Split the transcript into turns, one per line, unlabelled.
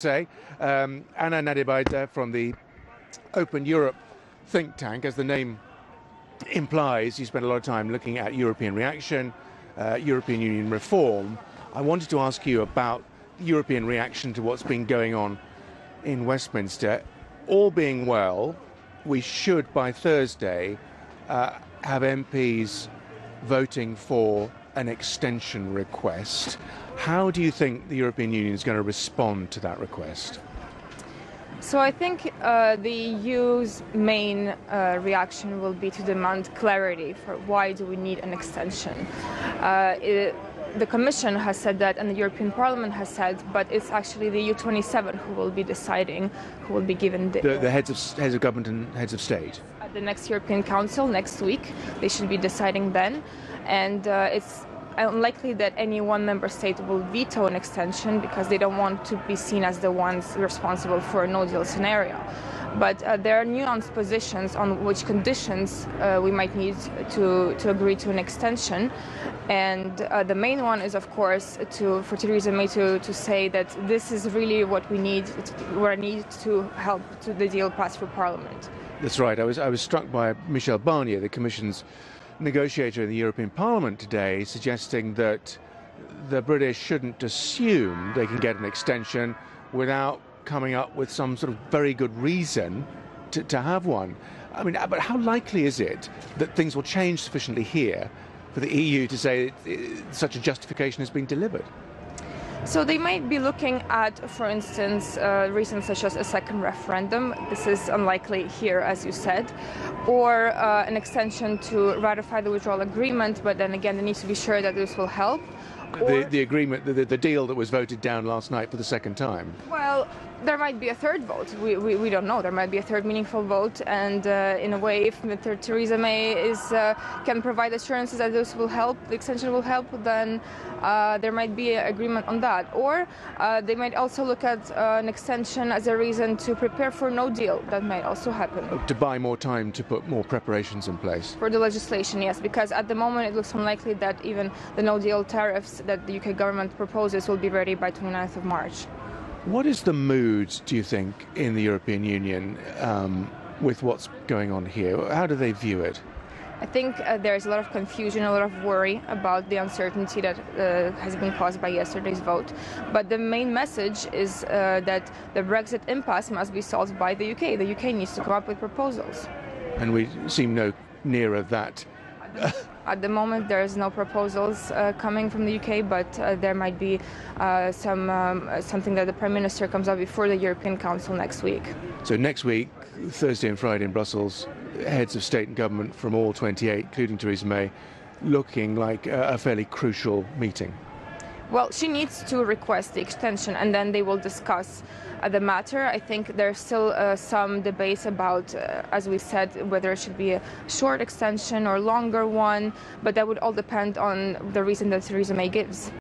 Anna Nadibaidze from the Open Europe think tank. As the name implies, you spent a lot of time looking at European reaction, European Union reform. I wanted to ask you about European reaction to what's been going on in Westminster. All being well, we should by Thursday have MPs voting for an extension request. How do you think the European Union is going to respond to that request?
So I think the EU's main reaction will be to demand clarity for why do we need an extension. The Commission has said that and the European Parliament has said, but it's actually the EU27 who will be deciding, who will be given
the heads of government and heads of state.
At the next European Council next week, they should be deciding then, and it's unlikely that any one member state will veto an extension because they don't want to be seen as the ones responsible for a no-deal scenario. But there are nuanced positions on which conditions we might need to agree to an extension. And the main one is, of course, for Theresa May to say that this is really what we need to help to the deal pass through Parliament.
That's right. I was struck by Michel Barnier, the Commission's negotiator in the European Parliament today, suggesting that the British shouldn't assume they can get an extension without coming up with some sort of very good reason to have one. I mean, but how likely is it that things will change sufficiently here for the EU to say such a justification has been delivered?
So they might be looking at, for instance, reasons such as a second referendum. This is unlikely here, as you said, or an extension to ratify the withdrawal agreement, but then again, they need to be sure that this will help.
The agreement, the deal that was voted down last night for the second time.
Well, there might be a third vote. We don't know. There might be a third meaningful vote, and in a way, if Theresa May can provide assurances that this will help, the extension will help, then there might be an agreement on that. Or they might also look at an extension as a reason to prepare for no deal. That might also happen.
To buy more time to put more preparations in place.
For the legislation, yes, because at the moment it looks unlikely that even the no deal tariffs that the UK government proposes will be ready by 29th of March.
What is the mood, do you think, in the European Union with what's going on here? How do they view it?
I think there's a lot of confusion, a lot of worry about the uncertainty that has been caused by yesterday's vote. But the main message is that the Brexit impasse must be solved by the UK. The UK needs to come up with proposals.
And we seem no nearer that.
At the moment, there is no proposals coming from the UK, but there might be something that the Prime Minister comes up before the European Council next week.
So next week, Thursday and Friday in Brussels, heads of state and government from all 28, including Theresa May, looking like a fairly crucial meeting.
Well, she needs to request the extension, and then they will discuss the matter. I think there's still some debates about, as we said, whether it should be a short extension or longer one, but that would all depend on the reason that Theresa May gives.